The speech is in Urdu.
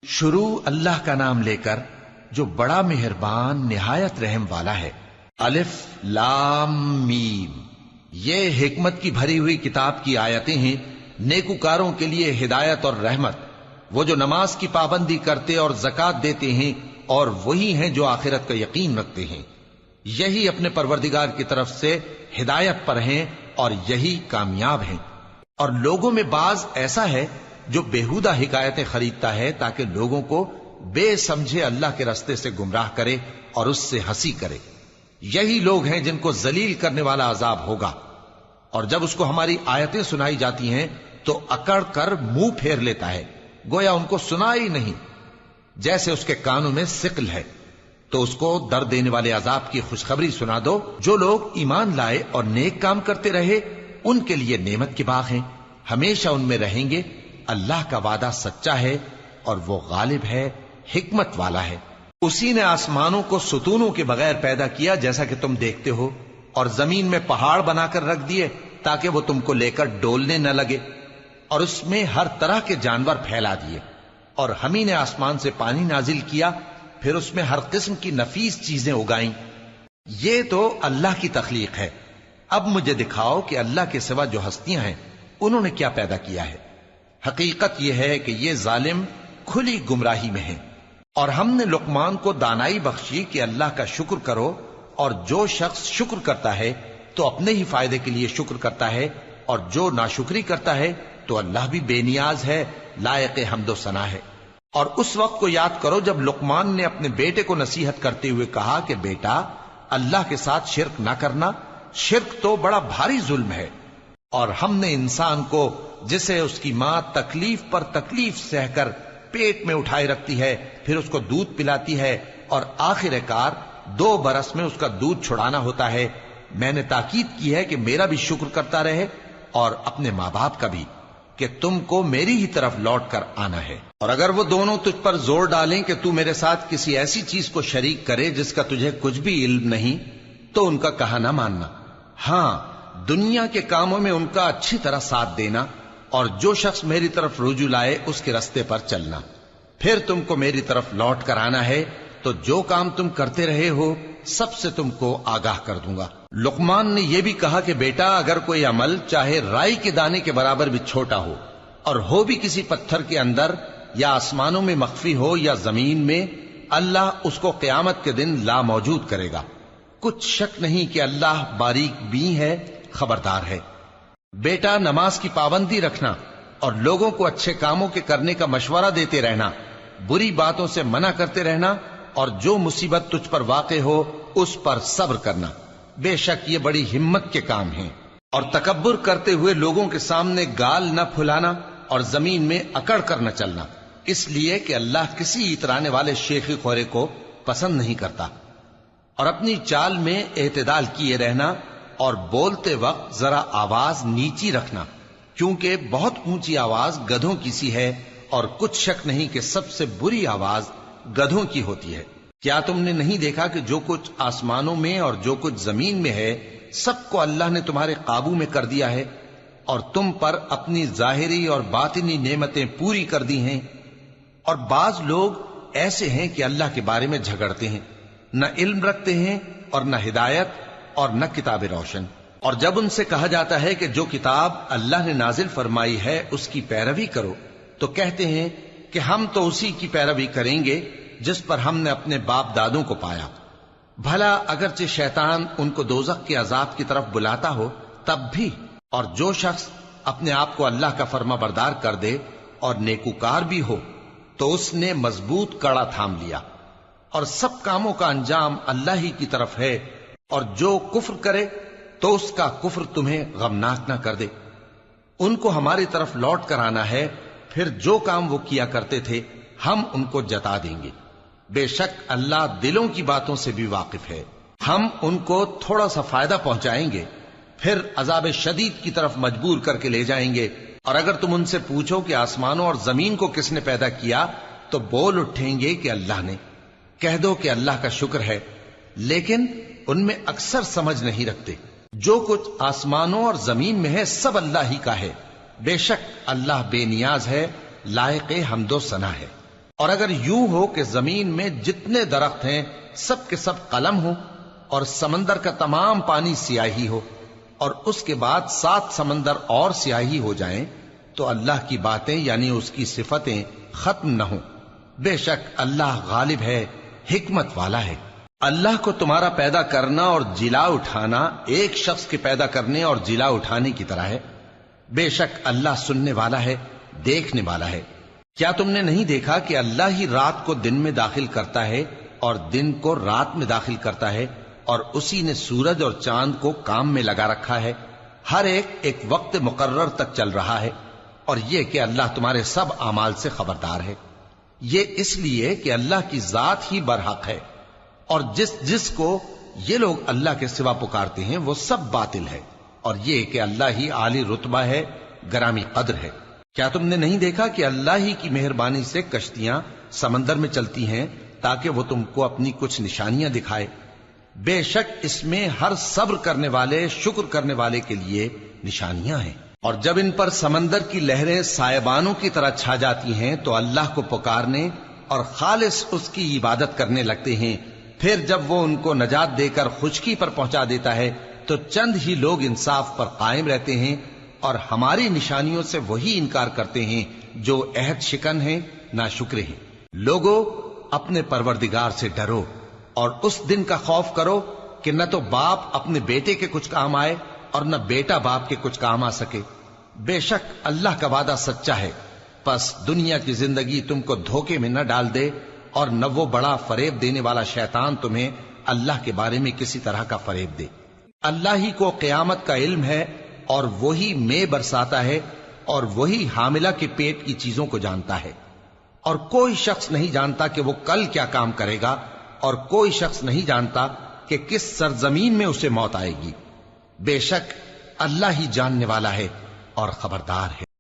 شروع اللہ کا نام لے کر جو بڑا مہربان نہایت رحم والا ہے۔ الف لام میم، یہ حکمت کی بھری ہوئی کتاب کی آیتیں ہیں، نیکوکاروں کے لیے ہدایت اور رحمت، وہ جو نماز کی پابندی کرتے اور زکوٰۃ دیتے ہیں، اور وہی ہیں جو آخرت کا یقین رکھتے ہیں، یہی اپنے پروردگار کی طرف سے ہدایت پر ہیں اور یہی کامیاب ہیں۔ اور لوگوں میں بعض ایسا ہے جو بیہودہ حکایتیں خریدتا ہے تاکہ لوگوں کو بے سمجھے اللہ کے رستے سے گمراہ کرے اور اس سے ہنسی کرے، یہی لوگ ہیں جن کو ذلیل کرنے والا عذاب ہوگا۔ اور جب اس کو ہماری آیتیں سنائی جاتی ہیں تو اکڑ کر منہ پھیر لیتا ہے، گویا ان کو سنا ہی نہیں، جیسے اس کے کانوں میں ثقل ہے۔ تو اس کو درد دینے والے عذاب کی خوشخبری سنا دو۔ جو لوگ ایمان لائے اور نیک کام کرتے رہے ان کے لیے نعمت کے باغ ہیں، ہمیشہ ان میں رہیں گے۔ اللہ کا وعدہ سچا ہے اور وہ غالب ہے، حکمت والا ہے۔ اسی نے آسمانوں کو ستونوں کے بغیر پیدا کیا جیسا کہ تم دیکھتے ہو، اور زمین میں پہاڑ بنا کر رکھ دیے تاکہ وہ تم کو لے کر ڈولنے نہ لگے، اور اس میں ہر طرح کے جانور پھیلا دیے۔ اور ہم ہی نے آسمان سے پانی نازل کیا، پھر اس میں ہر قسم کی نفیس چیزیں اگائیں۔ یہ تو اللہ کی تخلیق ہے۔ اب مجھے دکھاؤ کہ اللہ کے سوا جو ہستیاں ہیں انہوں نے کیا پیدا کیا ہے۔ حقیقت یہ ہے کہ یہ ظالم کھلی گمراہی میں ہیں۔ اور ہم نے لقمان کو دانائی بخشی کہ اللہ کا شکر کرو، اور جو شخص شکر کرتا ہے تو اپنے ہی فائدے کے لیے شکر کرتا ہے، اور جو ناشکری کرتا ہے تو اللہ بھی بے نیاز ہے، لائق حمد و ثنا ہے۔ اور اس وقت کو یاد کرو جب لقمان نے اپنے بیٹے کو نصیحت کرتے ہوئے کہا کہ بیٹا، اللہ کے ساتھ شرک نہ کرنا، شرک تو بڑا بھاری ظلم ہے۔ اور ہم نے انسان کو، جسے اس کی ماں تکلیف پر تکلیف سہ کر پیٹ میں اٹھائے رکھتی ہے، پھر اس کو دودھ پلاتی ہے، اور آخر کار 2 برس میں اس کا دودھ چھڑانا ہوتا ہے، میں نے تاکید کی ہے کہ میرا بھی شکر کرتا رہے اور اپنے ماں باپ کا بھی، کہ تم کو میری ہی طرف لوٹ کر آنا ہے۔ اور اگر وہ دونوں تجھ پر زور ڈالیں کہ تو میرے ساتھ کسی ایسی چیز کو شریک کرے جس کا تجھے کچھ بھی علم نہیں، تو ان کا کہا نہ ماننا۔ ہاں، دنیا کے کاموں میں ان کا اچھی طرح ساتھ دینا، اور جو شخص میری طرف رجوع لائے اس کے رستے پر چلنا۔ پھر تم کو میری طرف لوٹ کر آنا ہے تو جو کام تم کرتے رہے ہو سب سے تم کو آگاہ کر دوں گا۔ لقمان نے یہ بھی کہا کہ بیٹا، اگر کوئی عمل چاہے رائی کے دانے کے برابر بھی چھوٹا ہو، اور ہو بھی کسی پتھر کے اندر یا آسمانوں میں مخفی ہو یا زمین میں، اللہ اس کو قیامت کے دن لا موجود کرے گا۔ کچھ شک نہیں کہ اللہ باریک بین ہے، خبردار ہے۔ بیٹا، نماز کی پابندی رکھنا اور لوگوں کو اچھے کاموں کے کرنے کا مشورہ دیتے رہنا، بری باتوں سے منع کرتے رہنا، اور جو مصیبت تجھ پر واقع ہو اس پر صبر کرنا، بے شک یہ بڑی ہمت کے کام ہیں۔ اور تکبر کرتے ہوئے لوگوں کے سامنے گال نہ پھلانا اور زمین میں اکڑ کر نہ چلنا، اس لیے کہ اللہ کسی اترانے والے شیخی خورے کو پسند نہیں کرتا۔ اور اپنی چال میں اعتدال کیے رہنا، اور بولتے وقت ذرا آواز نیچی رکھنا، کیونکہ بہت اونچی آواز گدھوں کی سی ہے، اور کچھ شک نہیں کہ سب سے بری آواز گدھوں کی ہوتی ہے۔ کیا تم نے نہیں دیکھا کہ جو کچھ آسمانوں میں اور جو کچھ زمین میں ہے سب کو اللہ نے تمہارے قابو میں کر دیا ہے، اور تم پر اپنی ظاہری اور باطنی نعمتیں پوری کر دی ہیں۔ اور بعض لوگ ایسے ہیں کہ اللہ کے بارے میں جھگڑتے ہیں، نہ علم رکھتے ہیں اور نہ ہدایت اور نہ کتاب روشن۔ اور جب ان سے کہا جاتا ہے کہ جو کتاب اللہ نے نازل فرمائی ہے اس کی پیروی کرو، تو کہتے ہیں کہ ہم تو اسی کی پیروی کریں گے جس پر ہم نے اپنے باپ دادوں کو پایا۔ بھلا اگرچہ شیطان ان کو دوزخ کے عذاب کی طرف بلاتا ہو تب بھی۔ اور جو شخص اپنے آپ کو اللہ کا فرما بردار کر دے اور نیکوکار بھی ہو تو اس نے مضبوط کڑا تھام لیا، اور سب کاموں کا انجام اللہ ہی کی طرف ہے۔ اور جو کفر کرے تو اس کا کفر تمہیں غمناک نہ کر دے۔ ان کو ہماری طرف لوٹ کر آنا ہے، پھر جو کام وہ کیا کرتے تھے ہم ان کو جتا دیں گے۔ بے شک اللہ دلوں کی باتوں سے بھی واقف ہے۔ ہم ان کو تھوڑا سا فائدہ پہنچائیں گے، پھر عذاب شدید کی طرف مجبور کر کے لے جائیں گے۔ اور اگر تم ان سے پوچھو کہ آسمانوں اور زمین کو کس نے پیدا کیا، تو بول اٹھیں گے کہ اللہ نے۔ کہہ دو کہ اللہ کا شکر ہے، لیکن ان میں اکثر سمجھ نہیں رکھتے۔ جو کچھ آسمانوں اور زمین میں ہے سب اللہ ہی کا ہے، بے شک اللہ بے نیاز ہے، لائق حمد و ثنا ہے۔ اور اگر یوں ہو کہ زمین میں جتنے درخت ہیں سب کے سب قلم ہو اور سمندر کا تمام پانی سیاہی ہو اور اس کے بعد 7 سمندر اور سیاہی ہو جائیں تو اللہ کی باتیں یعنی اس کی صفتیں ختم نہ ہوں۔ بے شک اللہ غالب ہے، حکمت والا ہے۔ اللہ کو تمہارا پیدا کرنا اور جلا اٹھانا ایک شخص کے پیدا کرنے اور جلا اٹھانے کی طرح ہے۔ بے شک اللہ سننے والا ہے، دیکھنے والا ہے۔ کیا تم نے نہیں دیکھا کہ اللہ ہی رات کو دن میں داخل کرتا ہے اور دن کو رات میں داخل کرتا ہے، اور اسی نے سورج اور چاند کو کام میں لگا رکھا ہے، ہر ایک وقت مقرر تک چل رہا ہے، اور یہ کہ اللہ تمہارے سب اعمال سے خبردار ہے۔ یہ اس لیے کہ اللہ کی ذات ہی برحق ہے، اور جس کو یہ لوگ اللہ کے سوا پکارتے ہیں وہ سب باطل ہے، اور یہ کہ اللہ ہی عالی رتبہ ہے، گرامی قدر ہے۔ کیا تم نے نہیں دیکھا کہ اللہ ہی کی مہربانی سے کشتیاں سمندر میں چلتی ہیں تاکہ وہ تم کو اپنی کچھ نشانیاں دکھائے؟ بے شک اس میں ہر صبر کرنے والے، شکر کرنے والے کے لیے نشانیاں ہیں۔ اور جب ان پر سمندر کی لہریں سائبانوں کی طرح چھا جاتی ہیں تو اللہ کو پکارنے اور خالص اس کی عبادت کرنے لگتے ہیں، پھر جب وہ ان کو نجات دے کر خشکی پر پہنچا دیتا ہے تو چند ہی لوگ انصاف پر قائم رہتے ہیں، اور ہماری نشانیوں سے وہی انکار کرتے ہیں جو عہد شکن ہیں، ناشکرے ہیں۔ لوگو اپنے پروردگار سے ڈرو اور اس دن کا خوف کرو کہ نہ تو باپ اپنے بیٹے کے کچھ کام آئے اور نہ بیٹا باپ کے کچھ کام آ سکے۔ بے شک اللہ کا وعدہ سچا ہے، پس دنیا کی زندگی تم کو دھوکے میں نہ ڈال دے، اور نہ وہ بڑا فریب دینے والا شیطان تمہیں اللہ کے بارے میں کسی طرح کا فریب دے۔ اللہ ہی کو قیامت کا علم ہے، اور وہی میں برساتا ہے، اور وہی حاملہ کے پیٹ کی چیزوں کو جانتا ہے، اور کوئی شخص نہیں جانتا کہ وہ کل کیا کام کرے گا، اور کوئی شخص نہیں جانتا کہ کس سرزمین میں اسے موت آئے گی۔ بے شک اللہ ہی جاننے والا ہے اور خبردار ہے۔